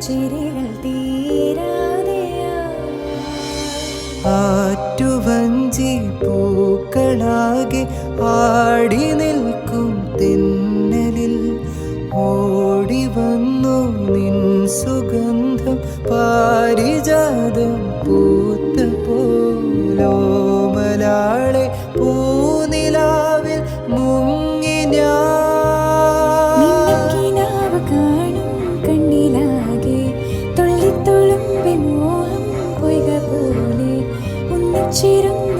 ചിരികൾ തീരാതെയാ ആറ്റുവഞ്ചി പൂക്കളാകെ ആടി നിൽക്കും തെന്നലിൽ ഓടി വന്നു നിൻ സുഗന്ധം പാരിജാതം പൂത്ത പോലോമലാളെ പൂനിലാവിൽ മുങ്ങി നിന്നിക്കിനാവ് കാണും കണ്ണിലാകെ തുള്ളിത്തുളുമ്പി മോഹം പൊയ്ക പോലെ ഒന്നിച്ചിരുന്നു